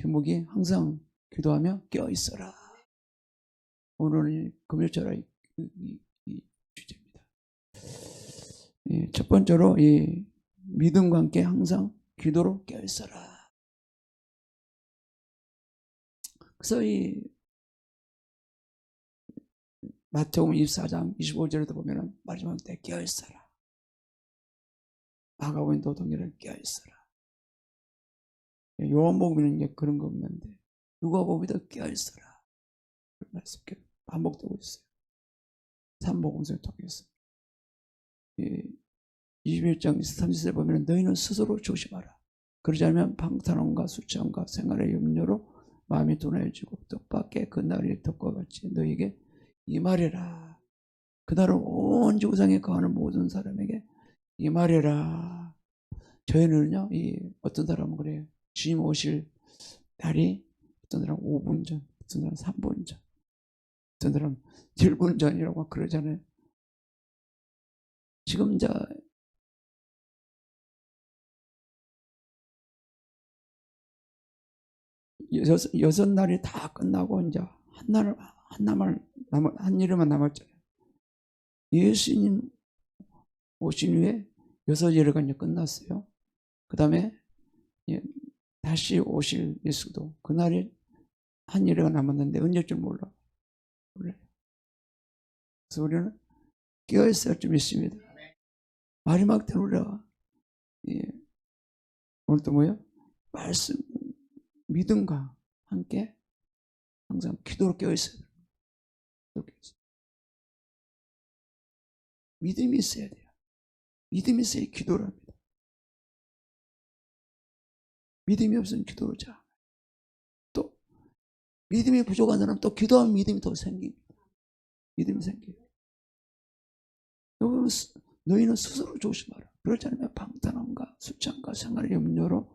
제목이 항상 기도하며 깨어있어라. 오늘은 금요일날 이 주제입니다. 첫 번째로 이 믿음과 함께 항상 기도로 깨어있어라. 그래서 이 마태복음 24장 25절에도 보면은 마지막 때 깨어있어라. 마가복음도 동일하게 깨어있어라. 요한복음은 이제 그런 거 없는데 누가복음에도 깨어있어라. 그 말씀 반복되고 있어요. 삼복음서를 통해서 21장 30절에 보면 너희는 스스로 조심하라. 그러지 않으면 방탕함과 수치함과 생활의 염려로 마음이 둔해지고 뜻밖의 그 날이 덕과 같이 너희에게 임하리라. 그날은 온 지구상에 거하는 모든 사람에게 임하리라. 저희는요, 어떤 사람은 그래요. 주님 오실 날이 어떤 사람은 5분 전, 어떤 사람은 3분 전, 어떤 사람은 1분 전이라고 그러잖아요. 지금 이제 여섯 날이 다 끝나고 이제 한 일만 남았잖아요. 예수님 오신 후에 6일간 이제 끝났어요. 그 다음에 다시 오실 예수도 그날이 한 일회가 남았는데 언제일 줄 몰라요. 그래서 우리는 깨어있어야 좀 있습니다. 마지막 때는 우리가 오늘 또 뭐예요? 말씀, 믿음과 함께 항상 기도로 깨어있어야 돼요. 믿음이 있어야 돼요. 믿음이 있어야 기도를 합니다. 믿음이 없으면 기도를 잘. 또 믿음이 부족한 사람은 또 기도하면 믿음이 더 생깁니다. 믿음이 생겨요. 너희는 스스로 조심하라. 그렇지 않으면 방탕함과 수창과 생활의 염려로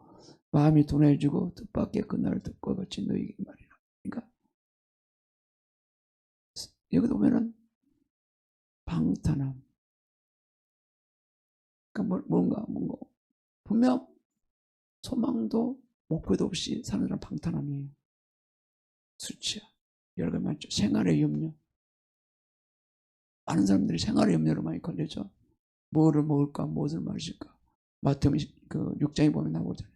마음이 둔해지고 뜻밖의 그날을 듣고 같이 너희에게 말이라. 그러니까 여기도 보면은 방탕함. 그러니까 뭔가 분명 소망도 목표도 없이 사는 사람 방탕함이에요. 수치야. 여러 가지 많죠. 생활의 염려. 많은 사람들이 생활의 염려로 많이 걸리죠. 뭐를 먹을까, 무엇을 마실까. 마태복음 6장에 보면 나오잖아요.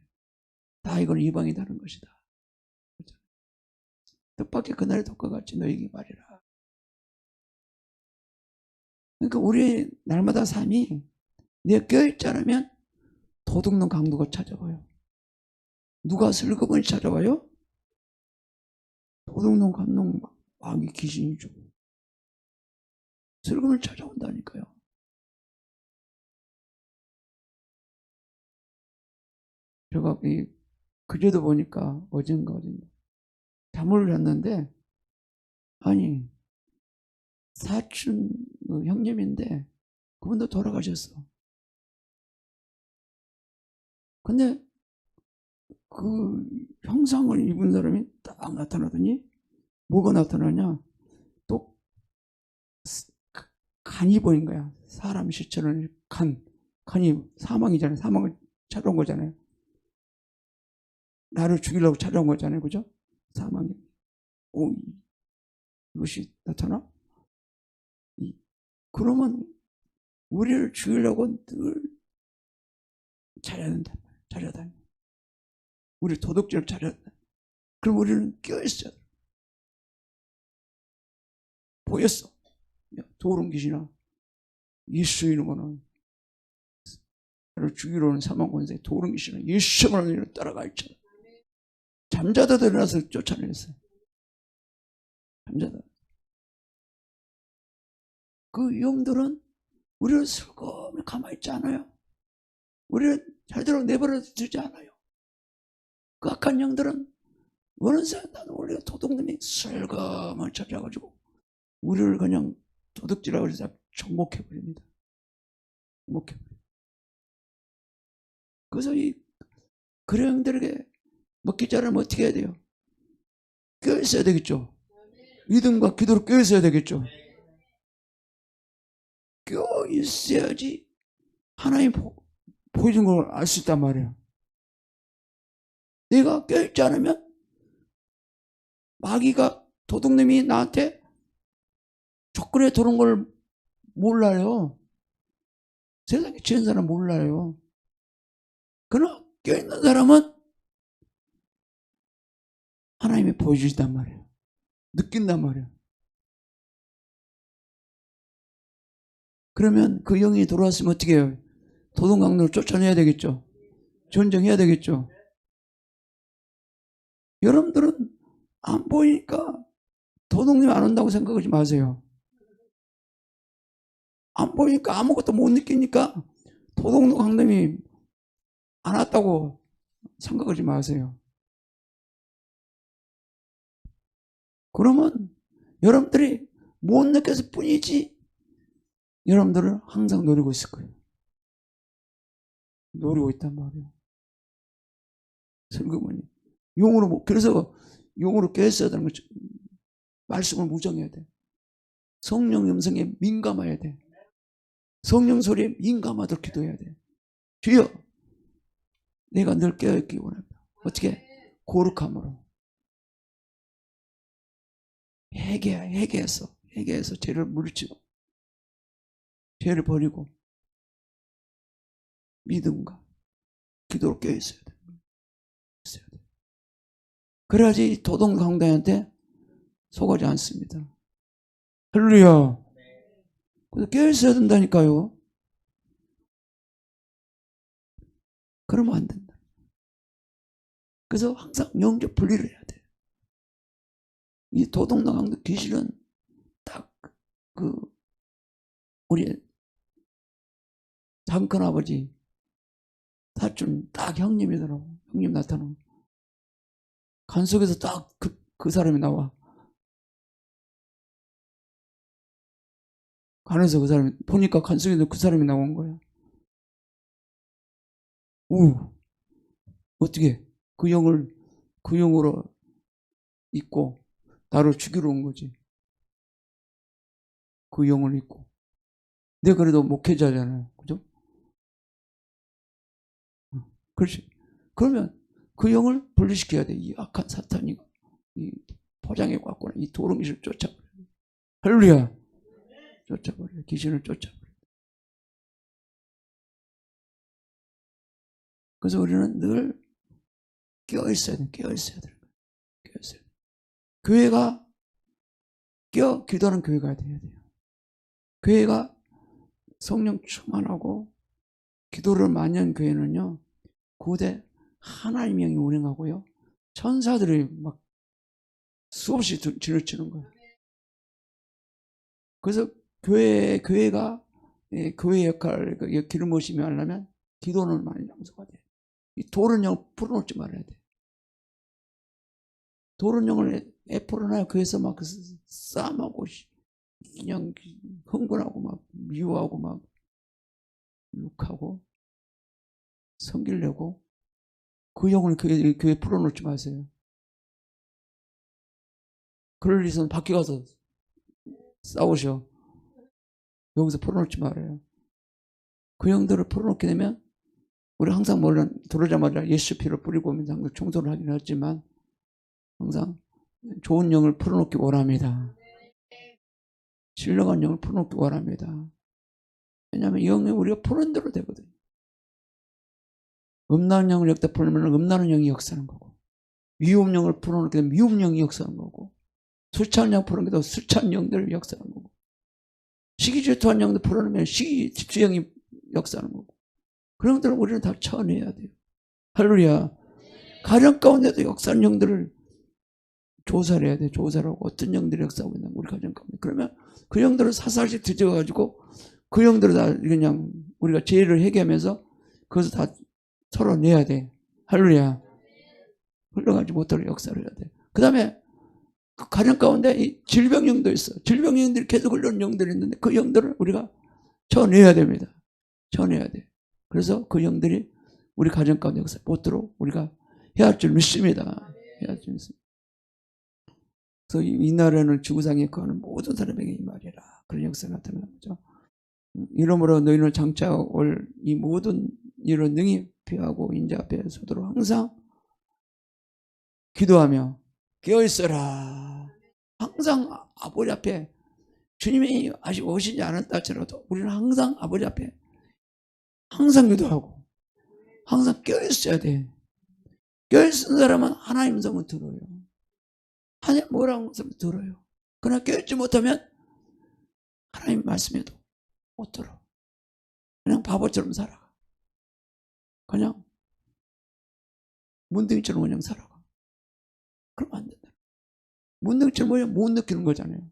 다 이건 이방이다는 것이다. 그렇죠? 뜻밖의 그날의 덕과 같이 너희에게 말이라. 그러니까 우리 날마다 삶이 내가 깨어있지 않으면 도둑놈 강도가 찾아와요. 누가 슬그머니 찾아와요? 도둑놈 강도 마귀 귀신이죠. 슬그머니 찾아온다니까요. 제가 그제도 보니까 어젠가 잠을 잤는데 아니 사촌 형님인데 그분도 돌아가셨어. 근데 그 형상을 입은 사람이 딱 나타나더니 뭐가 나타나냐? 또 간이 보인 거야. 사람 시체는 간이 사망이잖아요. 사망을 찾아온 거잖아요. 나를 죽이려고 찾아온 거잖아요. 그죠? 사망이. 이것이 나타나? 그러면 우리를 죽이려고 늘 찾아다닌다. 우리 도둑질을 찾아다닌다. 그럼 우리는 껴있어야 돼. 보였어. 도른 귀신아. 예수 이름으로는 나를 죽이러 오는 사망권세 도른 귀신아. 예수 이름으로 따라가 있잖아. 잠자다도 일어나서 쫓아냈어요. 잠자다. 그 영들은 우리를 슬그머니 가만히 있지 않아요. 우리를 절대로 내버려 두지 않아요. 그 악한 영들은 어느 순간 우리가 도둑놈이 슬그머니 찾아가지고 우리를 그냥 도둑질하고 해서 정복해버립니다. 그래서 그런 영들에게 먹기 자라면 어떻게 해야 돼요? 껴있어야 되겠죠. 믿음과 기도로 껴있어야 되겠죠. 껴있어야지 하나님 보여준 걸 알 수 있단 말이에요. 내가 껴있지 않으면 마귀가 도둑놈이 나한테 조건에 들어온 걸 몰라요. 세상에 취한 사람 몰라요. 그러나 껴있는 사람은 하나님이 보여주시단 말이에요. 느낀단 말이에요. 그러면 그 영이 돌아왔으면 어떻게 해요? 도둑강도를 쫓아내야 되겠죠. 전쟁해야 되겠죠. 여러분들은 안 보이니까 도둑님 안 온다고 생각하지 마세요. 안 보이니까 아무것도 못 느끼니까 도둑강도이 안 왔다고 생각하지 마세요. 그러면 여러분들이 못 느꼈을 뿐이지 여러분들은 항상 노리고 있을 거예요. 노리고 있단 말이에요. 슬그머니 용으로, 그래서 용으로 깨어있어야 되는 거죠. 말씀을 무정해야 돼. 성령 음성에 민감해야 돼. 성령 소리에 민감하도록 기도해야 돼. 주여, 내가 늘 깨어있기 원합니다. 어떻게? 거룩함으로. 회개해서 죄를 물리치고 죄를 버리고 믿음과 기도로 깨어있어야 돼. 그래야지 도둑강도한테 속하지 않습니다. 할렐루야. 그래서 깨어있어야 된다니까요. 그러면 안 된다. 그래서 항상 영적 분리를 해야 돼. 이 도둑강도 귀신은 딱 우리 장큰 아버지 사촌 딱 형님이더라고. 형님 나타나고 간 속에서 딱 그 사람이 나와. 간에서 그 사람이 보니까 간 속에서 그 사람이 나온 거야. 어떻게 그 영으로 잊고 나를 죽이러 온 거지. 그 영을 잊고. 내가 그래도 목회자잖아요. 그죠? 그렇지. 그러면 그 영을 분리시켜야 돼. 이 악한 사탄이 이 포장해 갖고는 이 도롱이를 쫓아버려. 할렐루야. 쫓아버려. 귀신을 쫓아버려. 그래서 우리는 늘 깨어있어야 돼. 깨어있어야 돼. 깨어있어야 돼. 교회가 기도하는 교회가 돼야 돼요. 교회가 성령 충만하고 기도를 많이 한 교회는요, 고대 하나님의 영이 운행하고요, 천사들이 막 수없이 지나치는 거예요. 그래서 교회가 교회 역할, 기름부심이 하려면 기도는 많이 장소가 돼요. 이 도른 영 풀어놓지 말아야 돼. 도른 영을 애풀어놔야 교회에서 막 싸움하고 그냥 흥분하고 막 미워하고 막 욕하고 성기려고. 그 영을 교회에 풀어놓지 마세요. 그럴 일은 밖에 가서 싸우셔. 여기서 풀어놓지 말아요. 그 영들을 풀어놓게 되면 우리 항상 물론 들어오자마자 예수 피를 뿌리고 항상 청소를 하긴 했지만 항상 좋은 영을 풀어놓기 원합니다. 신령한 영을 풀어놓기 원합니다. 왜냐하면 영이 우리가 푸는 대로 되거든요. 음란한 영을 여기다 풀면 음란한 영이 역사하는 거고, 미움 영을 풀어놓게 되면 미움 영이 역사하는 거고, 술 취한 영 풀어놓게 되면 술 취한 영들을 역사하는 거고, 시기 질투한 영들 풀어놓으면 시기 질투영이 역사하는 거고, 그런 것들을 우리는 다 쳐내야 돼요. 할렐루야. 가정 가운데도 역사하는 영들을 조사를 해야 돼. 조사를 하고 어떤 영들이 역사하고 있나 우리 가정 가운데. 그러면 그 영들을 사살씩 뒤져가지고 그 영들을 다 그냥 우리가 죄를 회개하면서 그것을 다 털어내야 돼. 할렐루야. 흘러가지 못하도록 역사를 해야 돼. 그 다음에 그 가정 가운데 이 질병영도 있어. 질병영들이 계속 흘러오는 영들이 있는데 그 영들을 우리가 쳐내야 됩니다. 쳐내야 돼. 그래서 그 영들이 우리 가정 가운데 역사 못도록 우리가 해야 할 줄 믿습니다. 해야 할 줄 믿습니다. 그래서 이 날에는 지구상에 거하는 모든 사람에게 이 말이라. 그런 역사가 나타나는 거죠. 이러므로 너희는 장차 올 이 모든 일을 능히 피하고 인자 앞에 서도록 항상 기도하며 깨어있어라. 항상 아버지 앞에 주님이 아직 오시지 않았다 할지라도 우리는 항상 아버지 앞에 항상 기도하고 항상 깨어있어야 돼. 깨어있는 사람은 하나님 음성을 들어요. 하나님 뭐라고 하는 소리 들어요. 그러나 깨어있지 못하면 하나님 말씀에도 못 들어. 그냥 바보처럼 살아가. 그냥 문둥이처럼 그냥 살아가. 그러면 안 된다. 문둥이처럼 그냥 못 느끼는 거잖아요.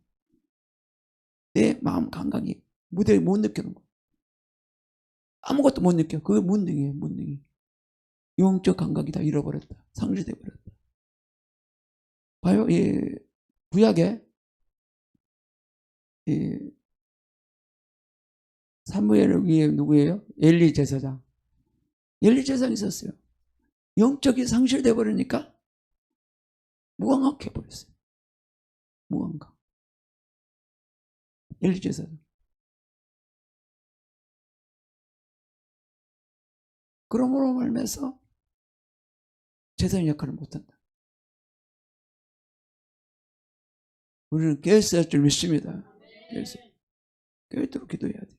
내 마음 감각이 무대에 못 느끼는 거. 아무것도 못 느껴. 그게 문둥이에요. 문둥이. 영적 감각이 다 잃어버렸다. 상실돼 버렸다. 봐요. 이 구약에 이 사무엘 위에 누구예요? 엘리 제사장. 엘리 제사장이 있었어요. 영적이 상실돼 버리니까 무감각해 버렸어요. 무감각. 엘리 제사장. 그러므로 말미암아서 제사장 역할을 못한다. 우리는 깨어있어야 할 줄 믿습니다. 깨어있도록 기도해야 돼.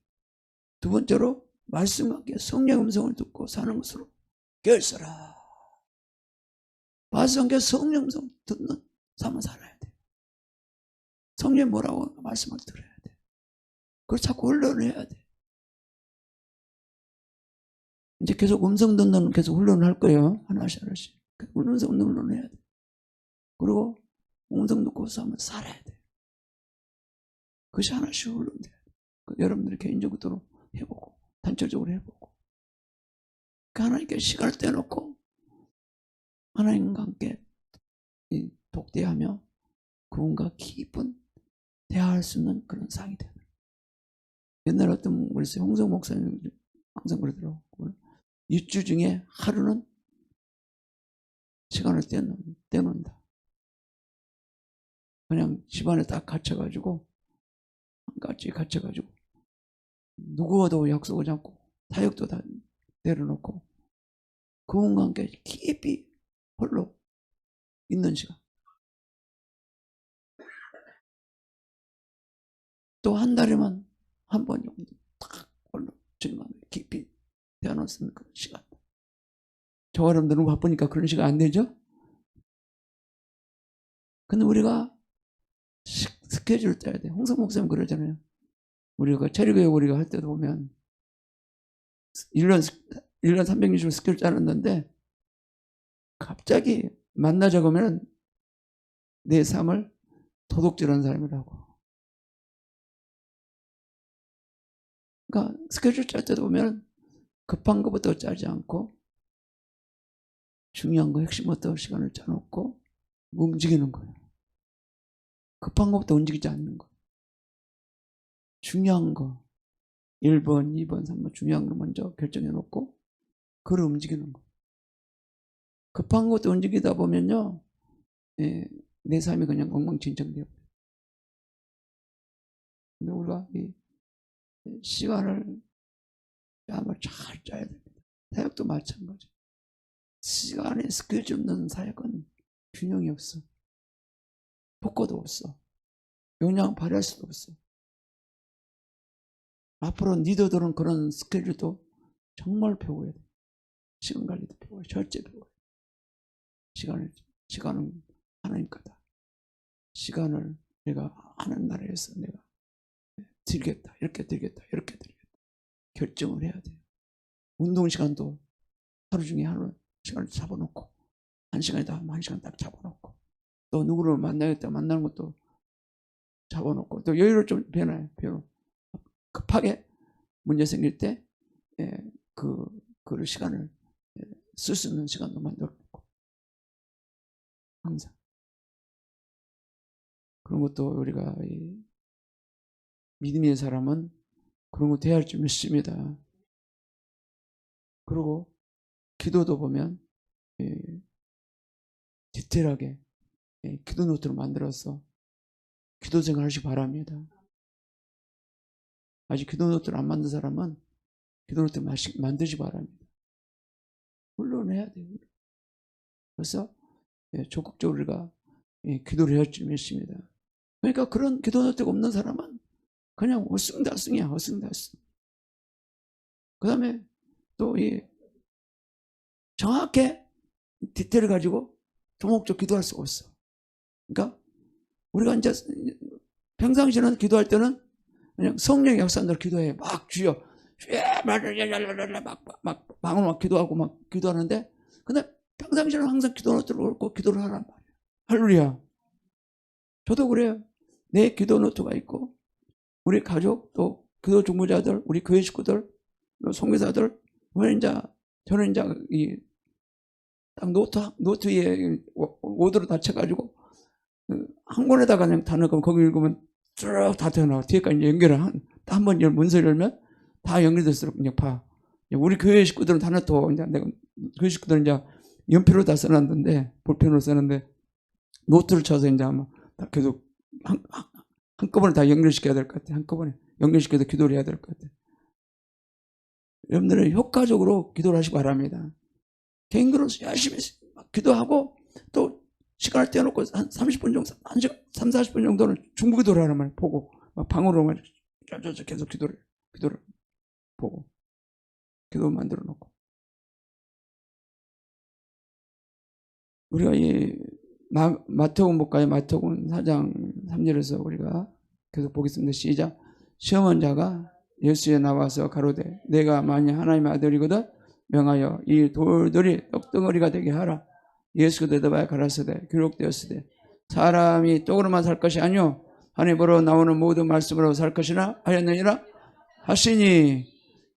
두 번째로 말씀과 함께 성령 음성을 듣고 사는 것으로 깨어있어라. 말씀과 함께 성령 음성 듣는 삶을 살아야 돼. 성령이 뭐라고 하는가 말씀을 들어야 돼. 그걸 자꾸 훈련해야 돼. 이제 계속 음성 듣는 계속 훈련을 할 거예요. 하나씩 하나씩. 음성 훈련해야 돼. 그리고 음성 듣고 한번 살아야 돼. 그것이 하나씩 훈련돼야 돼. 여러분들이 개인적으로 해보고 단체적으로 해보고 하나님께 시간을 떼놓고 하나님과 함께 독대하며 그분과 깊은 대화할 수 있는 그런 상이 되는. 옛날 어떤 우리 홍성 목사님 항상 그러더라고. 6주 중에 하루는 시간을 떼놓는다. 그냥 집안에 딱 갇혀가지고 한가지 갇혀가지고 누구와도 약속을 잡고 사역도 다 내려놓고 그분과 함께 깊이 홀로 있는 시간. 또 한 달에만 한 번 정도 딱 홀로 주님과 깊이 대화할 수 있는 그런 시간. 저 여러분들은 바쁘니까 그런 시간 안 되죠? 근데 우리가 스케줄 짜야 돼. 홍성 목사님 그러잖아요. 우리가 체리교회 우리가 할 때도 보면 1년 360일 스케줄 짜놨는데 갑자기 만나자고 하면 내 삶을 도둑질하는 사람이라고. 그러니까 스케줄 짤 때도 보면 급한 것부터 짜지 않고 중요한 거 핵심부터 시간을 짜놓고 움직이는 거예요. 급한 것부터 움직이지 않는 거. 중요한 거 1번, 2번, 3번 중요한 거 먼저 결정해놓고 그걸 움직이는 거. 급한 것도 움직이다 보면요, 내 삶이 그냥 엉망진창돼요. 근데 우리가 이 시간을 짬을 잘 짜야 됩니다. 사역도 마찬가지. 시간에 스케줄 없는 사역은 균형이 없어. 효과도 없어. 영향 발휘할 수도 없어. 앞으로 리더들은 그런 스케줄도 정말 배워야 돼. 시간 관리도 배워야 돼. 절제 배워야 돼. 시간은 하나님 거다. 시간을 내가 하는 나라에서 내가 드리겠다. 이렇게 드리겠다. 이렇게 드리겠다. 결정을 해야 돼요. 운동 시간도 하루 중에 하루 시간을 잡아놓고 1시간이다 하면 1시간 딱 잡아놓고 또 누구를 만나겠다 만나는 것도 잡아놓고 또 여유를 좀 변화해. 급하게 문제 생길 때 그 시간을 쓸 수 있는 시간도 만들어놓고 항상 그런 것도 우리가 믿음의 사람은 그런 거 대할 줄 믿습니다. 그리고 기도도 보면 디테일하게 기도 노트를 만들어서 기도 생활 하시기 바랍니다. 아직 기도 노트를 안 만든 사람은 기도 노트 만들지 바랍니다. 물론 해야 돼요. 그래서 적극적으로 우리가 기도를 해야 줄 믿습니다. 그러니까 그런 기도 노트가 없는 사람은 그냥 어승다승이야, 어승다승. 그 다음에 또 정확히 디테일을 가지고 도목적 기도할 수가 없어. 그러니까 우리가 이제 평상시는 기도할 때는 그냥 성령의 역사대로 기도해. 막 주여, 막 방언 막 기도하고 막 기도하는데, 근데 평상시는 항상 기도 노트를 읽고 기도를 하란 말이야. 할렐루야. 저도 그래요. 내 기도 노트가 있고, 우리 가족, 또 기도 중보자들, 우리 교회 식구들, 송교사들, 저는 이제 노트에 오더로 다 쳐가지고 한 권에다가 그냥 다 넣고 거기 읽으면 쭉 다 되어나와. 뒤에까지 연결을 한 번 문서 열면 다 연결될수록 그냥 봐. 우리 교회 식구들은 다 넣고 이제 내가 교회 식구들은 이제 연필로 다 써놨는데, 볼펜으로 써놨는데 노트를 쳐서 이제 아마 계속 한꺼번에 다 연결시켜야 될 것 같아. 한꺼번에 연결시켜서 기도를 해야 될 것 같아. 여러분들은 효과적으로 기도를 하시기 바랍니다. 개인으로서 열심히 기도하고 또 시간을 떼어놓고 한 30분 정도, 3, 40분 정도는 중보기도를 하는 말 보고 막 방으로 계속 기도를 보고 기도 만들어 놓고. 우리가 마태복음 볼까요? 마태복음 4장 3절에서 우리가 계속 보겠습니다. 시작. 시험한 자가 예수에 나와서 가로되 내가 만약 하나님의 아들이거든 명하여 이 돌들이 떡덩어리가 되게 하라. 예수가 대답하여 가라사대 기록되었으되 사람이 떡으로만 살 것이 아니요 하늘보로 나오는 모든 말씀으로 살 것이나 하였느니라 하시니,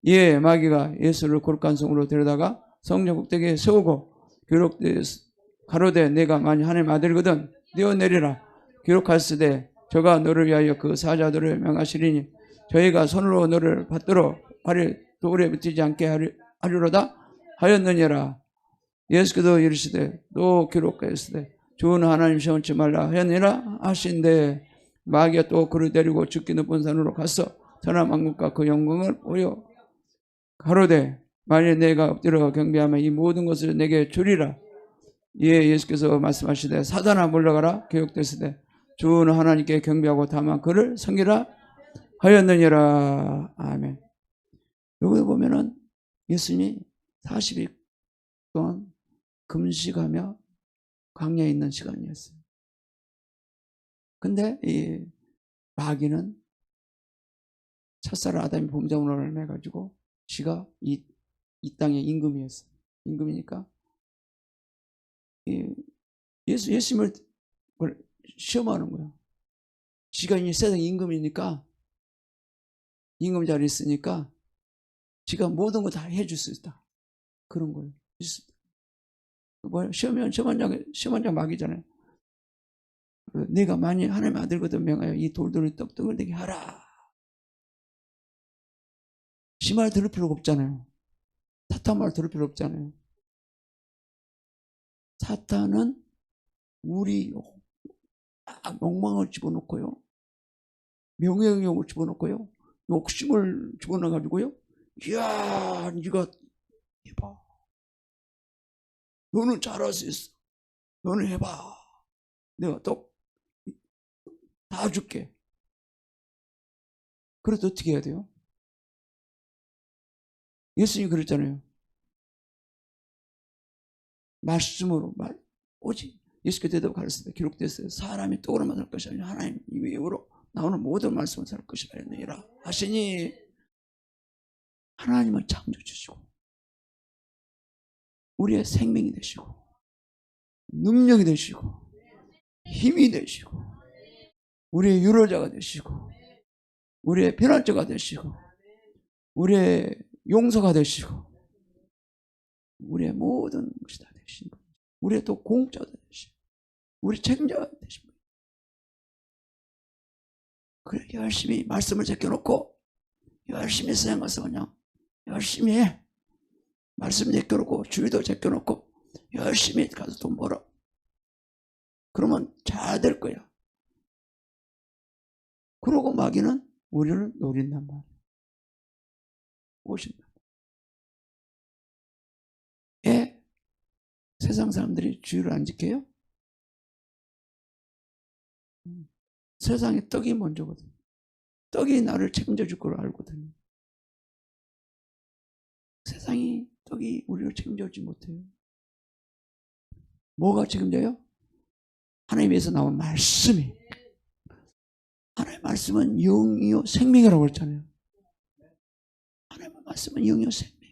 예, 마귀가 예수를 거룩한 성으로 데려다가 성전 꼭대기에 세우고 기록되었으되 가로되 내가 만약 하나님의 아들이거든 뛰어내리라. 기록하였으되 저가 너를 위하여 그 사자들을 명하시리니 저희가 손으로 너를 받들어 발이 돌에 붙이지 않게 하리로다 하였느니라. 예수께서 이르시되 또 기록하였으되 주는 하나님 시험치 말라 하였느니라 하신대, 마귀가 또 그를 데리고 죽기 높은 산으로 가서 천하 만국과 그 영광을 보여 가로되 만일 내가 엎드려 경배하면 이 모든 것을 내게 주리라. 예, 예수께서 말씀하시되 사단아 물러가라. 기록되으되 주는 하나님께 경배하고 다만 그를 섬기라 하였느니라. 아멘. 여기 보면은 예수님이 40일 동안 금식하며 광야에 있는 시간이었어요. 근데 이 마귀는 첫사람 아담이 범죄를 해가지고 지가 이 땅의 임금이었어요. 임금이니까 예수님을 시험하는 거예요. 지가 이 세상 임금이니까, 임금 자리에 있으니까 지가 모든 거 다 해줄 수 있다. 그런 거예요. 뭐 시험한 장 마귀잖아요. 내가 만일 하나님의 아들거든 명하여 이 돌들을 떡덩을 되게 하라. 지 말 들을 필요가 없잖아요. 사탄 말 들을 필요 없잖아요. 사탄은 우리 욕망을 집어넣고요, 명예욕을 집어넣고요, 욕심을 집어넣어가지고요, 이야 네가 해봐, 너는 잘할 수 있어, 너는 해봐, 내가 또 다 줄게. 그래도 어떻게 해야 돼요? 예수님이 그랬잖아요. 말씀으로 오직 예수께서 대답 가르치되 기록됐어요. 사람이 떡으로만 살 것이 아니라 하나님 입으로 나오는 모든 말씀을 살 것이라 했느니라 하시니, 하나님은 창조주시고 우리의 생명이 되시고 능력이 되시고 힘이 되시고 우리의 유로자가 되시고 우리의 변화자가 되시고 우리의 용서가 되시고 우리의 모든 것이 다 되신 분, 우리의 또 공짜가 되시고 우리 책임자가 되신 분. 그래 열심히 말씀을 제껴놓고 열심히 생각해서 그냥 열심히 해. 말씀 제껴놓고 주의도 제껴놓고 열심히 가서 돈 벌어. 그러면 잘 될 거야. 그러고 마귀는 우리를 노린단 말이야. 오신다. 세상 사람들이 주의를 안 지켜요? 세상에 떡이 먼저거든. 떡이 나를 책임져 줄 걸 알거든요. 세상이 떡이 우리를 책임져 주지 못해요. 뭐가 책임져요? 하나님에서 나온 말씀이. 하나님의 말씀은 영이요 생명이라고 그랬잖아요. 하나님의 말씀은 영이요 생명.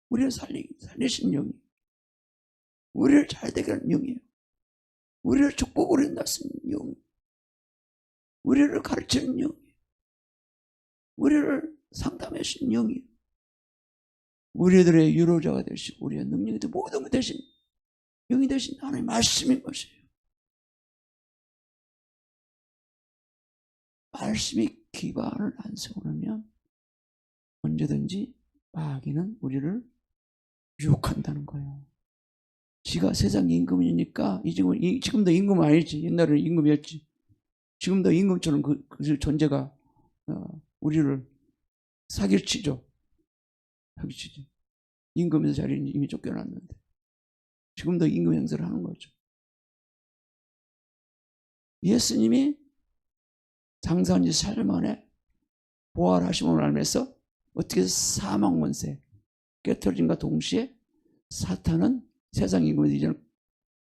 우리를 살리신 영이. 우리를 잘되게 하는 영이에요. 우리를 축복으로 낳으신 영. 우리를 가르치는 영. 우리를 상담해 주신 영이에요. 우리들의 유로자가 되시고 우리의 능력이 되고 모든 것 대신 영이 되신 하나님의 말씀인 것이에요. 말씀이 기반을 안 세우면 언제든지 마귀는 우리를 유혹한다는 거예요. 지가 세상 임금이니까 지금도 임금은 아니지. 옛날에는 임금이었지. 지금도 임금처럼 그 존재가 우리를 사기를 치죠. 사기치지. 임금의 자리는 이미 쫓겨났는데 지금도 임금 행세를 하는 거죠. 예수님이 장사한 지 4년 만에 부활하심으로 알면서 어떻게 사망 권세 깨트려진과 동시에 사탄은 세상 임금의 이제는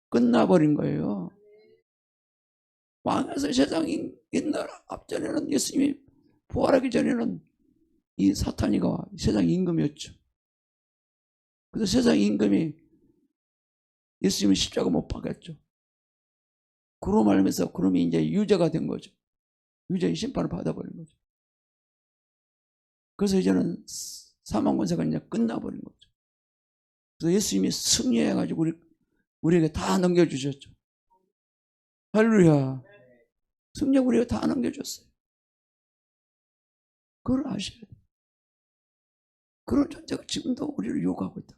끝나버린 거예요. 왕에서 세상 옛날 앞전에는 예수님이 부활하기 전에는 이 사탄이가 세상 임금이었죠. 그래서 세상 임금이 예수님을 십자가 못 박았죠. 그로 말하면서 그놈이 이제 유죄가 된 거죠. 유죄의 심판을 받아버린 거죠. 그래서 이제는 사망 권세가 이제 끝나버린 거죠. 그래서 예수님이 승리해가지고 우리에게 다 넘겨주셨죠. 할렐루야. 승리 우리에게 다 넘겨줬어요. 그걸 아셔야 돼요. 그런 존재가 지금도 우리를 요구하고 있다.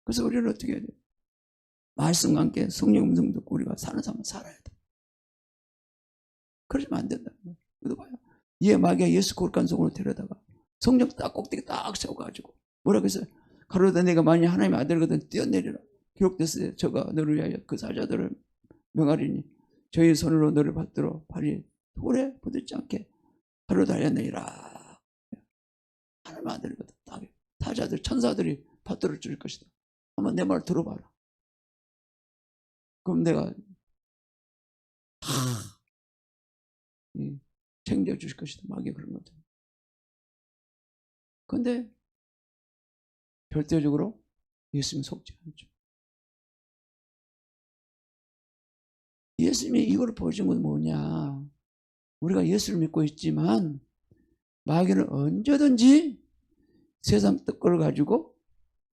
그래서 우리는 어떻게 해야 돼요? 말씀과 함께 성령 음성 듣고 우리가 사는 삶을 살아야 돼. 그러시면 안 된다는 거예요. 그래도 봐요. 얘 마귀가 예수 거룩한 성으로 데려다가 성령 딱 꼭대기 딱 세워가지고 뭐라고 했어요? 가로다 내가 만약 하나님의 아들거든 뛰어내리라. 기록됐어요. 저가 너를 위하여 그 사자들을 명하리니 저희 손으로 너를 받들어 발이 돌에 부딪지 않게 하루 달려내리라. 하나님의 아들거든. 사자들 천사들이 받들어 줄 것이다. 한번 내 말 들어봐라. 그럼 내가 챙겨주실 것이다. 마귀 그런 거죠. 그런데 절대적으로 예수님 속지 않죠. 예수님이 이걸 보여준 건 뭐냐. 우리가 예수를 믿고 있지만 마귀는 언제든지 세상 뜻을 가지고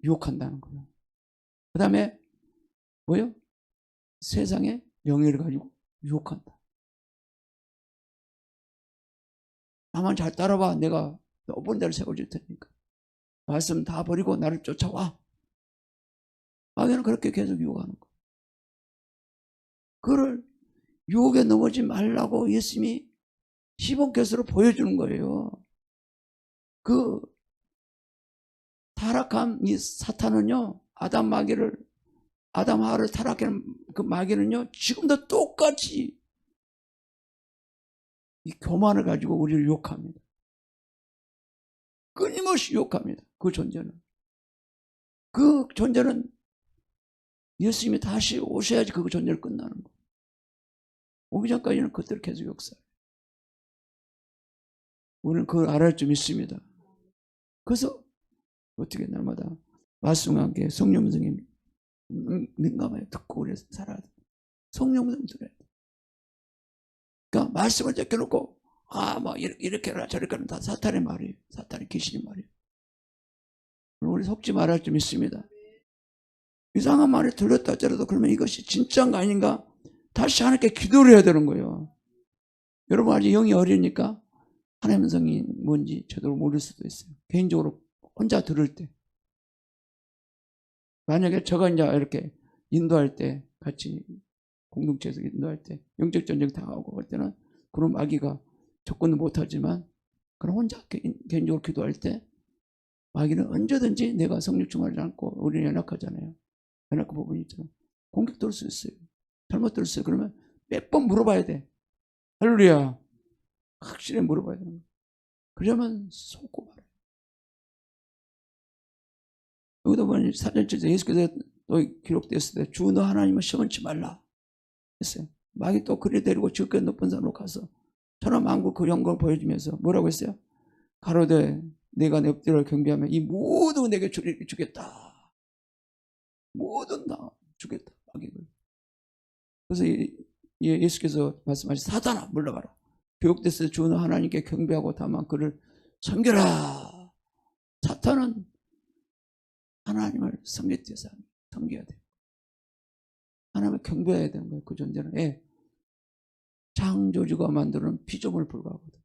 유혹한다는 거예요. 그 다음에 뭐요? 세상의 명예를 가지고 유혹한다. 나만 잘 따라와. 내가 높은 데를 세워줄 테니까. 말씀 다 버리고 나를 쫓아와. 마귀는 그렇게 계속 유혹하는 거예요. 그를 유혹에 넘어지 말라고 예수님이 시범교수로 보여주는 거예요. 그 타락한 이 사탄은요, 아담 하와를 타락하는 그 마귀는요, 지금도 똑같이 이 교만을 가지고 우리를 유혹합니다. 끊임없이 유혹합니다. 그 존재는. 그 존재는 예수님이 다시 오셔야지 그 존재를 끝나는 거예요. 오기 전까지는 그대로 계속 역사해요. 우리는 그걸 알아야 좀 있습니다. 그래서 어떻게 날마다 말씀과 함께 성령 음성에 민감하게 듣고 우리 살아야 돼. 성령 음성 들어야 돼. 그러니까 말씀을 제껴놓고 뭐 이렇게 해라 저렇게 하는 다 사탄의 말이에요. 사탄의 귀신의 말이에요. 우리 속지 말아야 좀 있습니다. 이상한 말이 들렸다 하더라도 그러면 이것이 진짜인가 아닌가 다시 하나님께 기도를 해야 되는 거예요. 여러분 아직 영이 어리니까 하나님의 성이 뭔지 제대로 모를 수도 있어요. 개인적으로 혼자 들을 때. 만약에 제가 이제 이렇게 인도할 때 같이 공동체에서 인도할 때 영적 전쟁 당하고 할 때는 그런 마귀가 접근은 못하지만 그럼 혼자 개인적으로 기도할 때 마귀는 언제든지 내가 성령 충만하지 않고 우리는 연약하잖아요. 연약한 부분이 있잖아요. 공격 들을 수 있어요. 잘못 들었어요. 그러면 100번 물어봐야 돼. 할렐루야. 확실히 물어봐야 되는 거야. 그러면 속고 말아요. 여기도 보니 사전절에 예수께서 또 기록되었을 때 주 너 하나님을 시험치 말라 했어요. 마귀 또 그리 데리고 지극히 높은 산으로 가서 천하만국 그 영광을 보여주면서 뭐라고 했어요? 가로되 내가 내 엎드려 경배하면 이 모든 내게 주겠다. 모든 다 주겠다. 마귀를. 그래서 예수께서 말씀하신 사단아 물러가라. 교육됐을 때 주 너 하나님께 경배하고 다만 그를 섬겨라. 사탄은 하나님을 섬겨야 돼. 하나님을 경배해야 되는 거예요. 그 존재는. 예. 창조주가 만드는 피조물 불과하거든.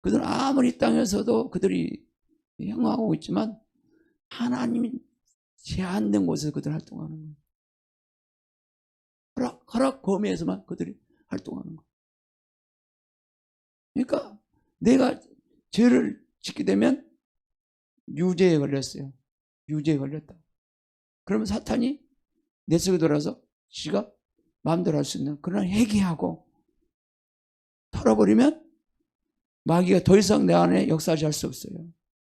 그들은 아무리 땅에서도 그들이 행하고 있지만 하나님이 제한된 곳에서 그들이 활동하는 거예요. 허락 범위에서만 그들이 활동하는 거예요. 그러니까 내가 죄를 짓게 되면 유죄에 걸렸어요. 유죄에 걸렸다. 그러면 사탄이 내 속에 들어와서 지가 마음대로 할 수 있는, 그러나 회개하고 털어버리면 마귀가 더 이상 내 안에 역사하지 할 수 없어요.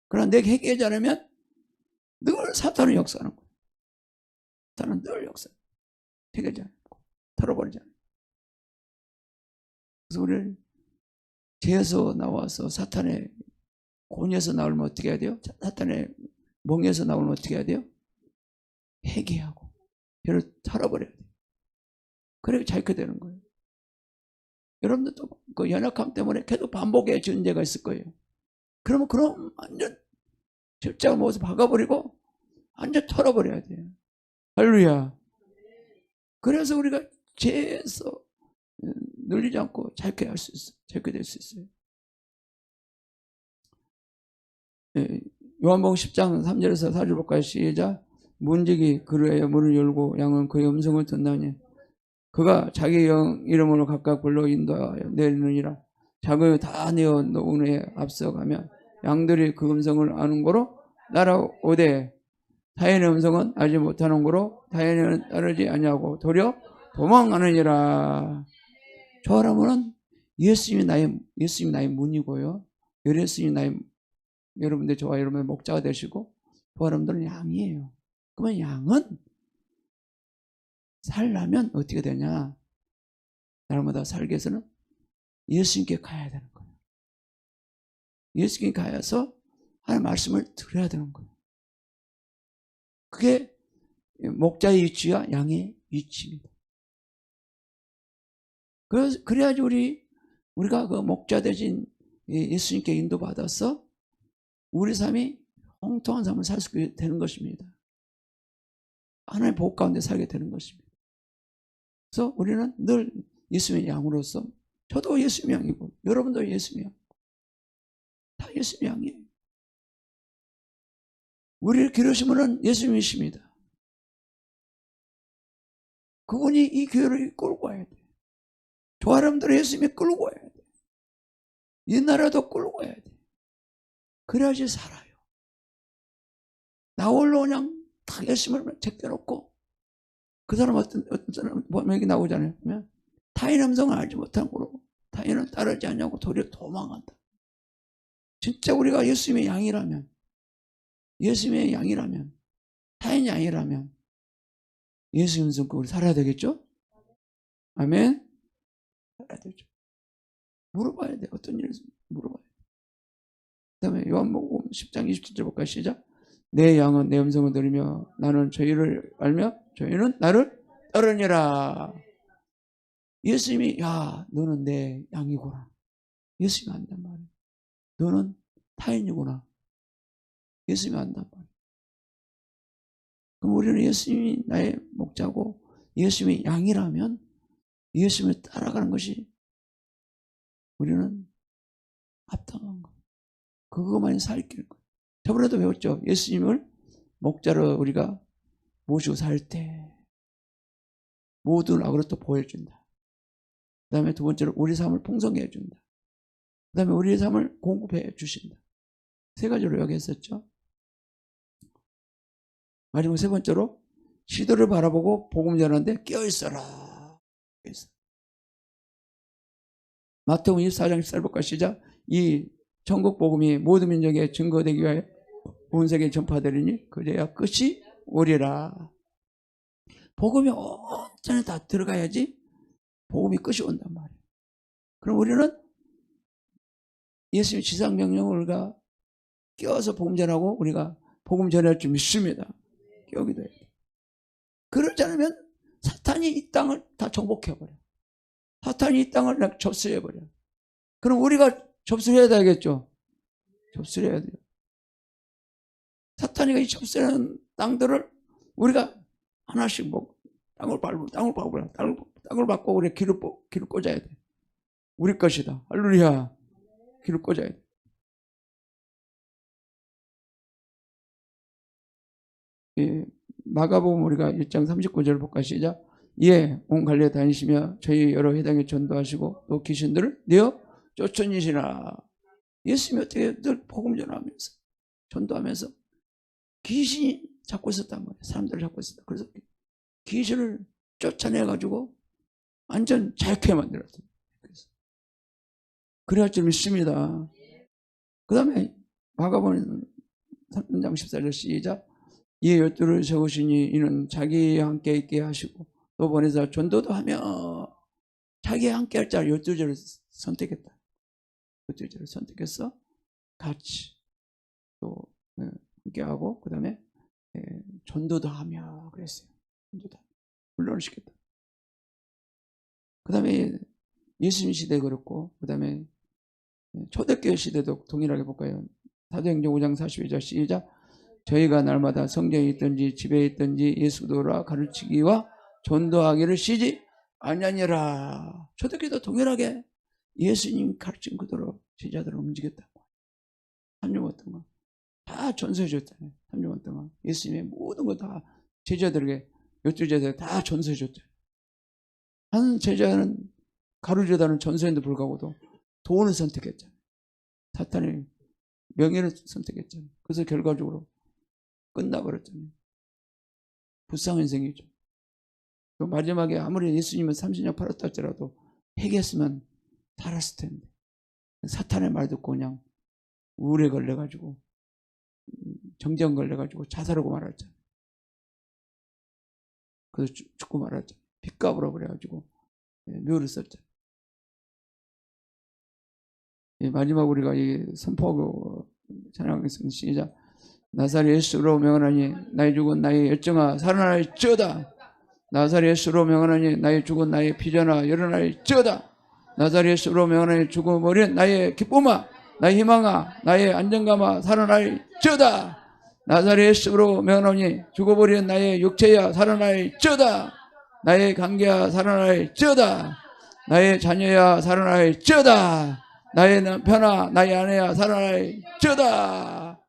그러나 내가 회개하지 않으면 늘 사탄은 역사하는 거예요. 사탄은 늘 역사해요. 회개하지 않고 털어버리지 않아요. 그래서 우리를 죄에서 나와서 사탄의 곤에서 나오면 어떻게 해야 돼요? 사탄의 멍에서 나오면 어떻게 해야 돼요? 회개하고 죄를 털어버려야 돼요. 그래야 자유케 되는 거예요. 여러분들도 그 연약함 때문에 계속 반복의 존재가 있을 거예요. 그러면 완전 십자가 모아서 박아버리고 완전 털어버려야 돼요. 할렐루야. 그래서 우리가 죄에서 눌리지 않고 자유케 할 수 있어요. 자유케 될 수 있어요. 요한복음 10장 3절에서 4절 볼까요? 시작. 문지기 그루에 문을 열고 양은 그의 음성을 듣나니 그가 자기 영 이름으로 각각 불러 인도하여 내리느니라. 자기를 다 내어 놓은 후에 앞서가면 양들이 그 음성을 아는 거로 따라오되 타인의 음성은 알지 못하는 거로 타인은 따르지 아니하고 도리어 도망가느니라. 저 사람은 예수님이 나의 문이고요. 예수님이 여러분들 저와 여러분의 목자가 되시고 그 사람들은 양이에요. 그러면 양은 살려면 어떻게 되냐? 날마다 살기 위해서는 예수님께 가야 되는 거예요. 예수님께 가서 하나님의 말씀을 들어야 되는 거예요. 그게 목자의 위치와 양의 위치입니다. 그래야지 우리가 그 목자 되신 예수님께 인도받아서 우리 삶이 통통한 삶을 살 수 있게 되는 것입니다. 하나님의 복 가운데 살게 되는 것입니다. 그래서 우리는 늘 예수님의 양으로서, 저도 예수님의 양이고 여러분도 예수님의 양, 다 예수님의 양이에요. 우리를 기르신 분은 예수님이십니다. 그분이 이 교회를 끌고 와야 돼요. 저 사람들을 예수님이 끌고 와야 돼요. 이 나라도 끌고 와야 돼요. 그래야지 살아요. 나 홀로 그냥 다 예수님을 제껴놓고 그 사람 어떤 사람 보면 여기 나오잖아요. 타인 음성을 알지 못한 거로 타인은 따르지 않냐고 도리어 도망간다. 진짜 우리가 예수님의 양이라면, 타인 양이라면 예수님 음성 우리 살아야 되겠죠? 아멘. 살아야 되죠. 물어봐야 돼. 어떤 일을 물어봐야 돼. 그 다음에 요한복음 10장 27절 볼까요? 시작. 내 양은 내 음성을 들으며 나는 저희를 알며 저희는 나를 따르니라. 예수님이 야 너는 내 양이구나. 예수님이 안단 말이에요. 너는 타인이구나. 예수님이 안단 말이에요. 그럼 우리는 예수님이 나의 목자고 예수님이 양이라면 예수님을 따라가는 것이 우리는 합당한 거예요. 그것만이 살 길인 거예요. 저번에도 배웠죠. 예수님을 목자로 우리가 모시고 살 때 모든 악으로 또 보여준다. 그 다음에 두 번째로 우리 삶을 풍성히 해준다. 그 다음에 우리의 삶을 공급해 주신다. 세 가지로 여기했었죠. 마지막 세 번째로 시도를 바라보고 복음 전하는데 깨어있어라. 마태복음 24장 14절부터 시작. 이 천국 복음이 모든 민족에 증거되기 위하여 온 세계에 전파되리니 그래야 끝이 오리라. 복음이 온전히 다 들어가야지 복음이 끝이 온단 말이에요. 그럼 우리는 예수님 지상 명령을 우리가 끼워서 복음 전하고 우리가 복음 전할 줄 믿습니다. 끼우기도 해요. 그러지 않으면 사탄이 이 땅을 다 정복해버려. 사탄이 이 땅을 접수해버려. 그럼 우리가 접수해야 되겠죠. 접수를 해야 돼요. 사탄이가 이 접수하는 땅들을 우리가 하나씩 땅을 밟고 우리 길을 꽂아야 돼. 우리 것이다. 할렐루야. 길을 꽂아야 돼. 예, 마가복음 우리가 1장 39절 볼까 시작. 예, 온 갈릴리에 다니시며 저희 여러 회당에 전도하시고 또 귀신들을 내어 쫓으니시라. 예수님이 어떻게 늘 복음 전하면서 전도하면서 귀신이 잡고 있었단 말이에요. 사람들을 잡고 있었다. 그래서 귀신을 쫓아내가지고 완전 자유케 만들었어요. 그래야 할 줄 믿습니다. 그 다음에 마가복음 3장 14절 시작. 이에 12를 세우시니 이는 자기와 함께 있게 하시고 또 보내사 전도도 하며 자기와 함께 할 자를 12절을 선택했다. 12절을 선택해서 같이 또 함께하고 그 다음에 전도도 하며 그랬어요. 전도도 훈련을 시켰다. 그 다음에 예수님 시대 그렇고 그 다음에 초대교회 시대도 동일하게 볼까요? 사도행전 5장 42절 시작. 저희가 날마다 성경에 있든지 집에 있든지 예수도라 가르치기와 전도하기를 쉬지 아니하니라. 초대교회도 동일하게 예수님 가르친 그대로 제자들을 움직였다고. 3년 동안 다 전수해 줬잖아요. 3년 동안 예수님의 모든 거 다 제자들에게 12제자들 다 전수해 줬잖아요. 한 제자는 가르치다는 전수에도 불구하고도 돈을 선택했잖아요. 사탄의 명예를 선택했잖아요. 그래서 결과적으로 끝나버렸잖아요. 불쌍한 인생이죠. 또 마지막에 아무리 예수님은 30년 팔았다 할지라도 회개했으면 살았을 텐데 사탄의 말 듣고 그냥 우울에 걸려가지고 정정 걸려가지고 자살하고 말았잖아요. 그래서 죽고 말았잖아요. 빚값으로 그래가지고 묘를 썼잖아요. 마지막 우리가 이 선포하고 찬양하겠습니다. 시작. 나사렛 예수로 명하노니 나의 죽은 나의 열정아 살아날지어다. 나사렛 예수로 명하노니 나의 죽은 나의 비전아 일어날지어다. 나사렛 예수로 명하노니 죽어버린 나의 기쁨아 나의 희망아 나의 안정감아 살아날지어다. 나사렛 예수로 명하노니 죽어버린 나의 육체야 살아날지어다. 나의 관계야 살아날지어다. 나의 자녀야 살아날지어다. 나의 남편아 나의 아내야 살아날지어다.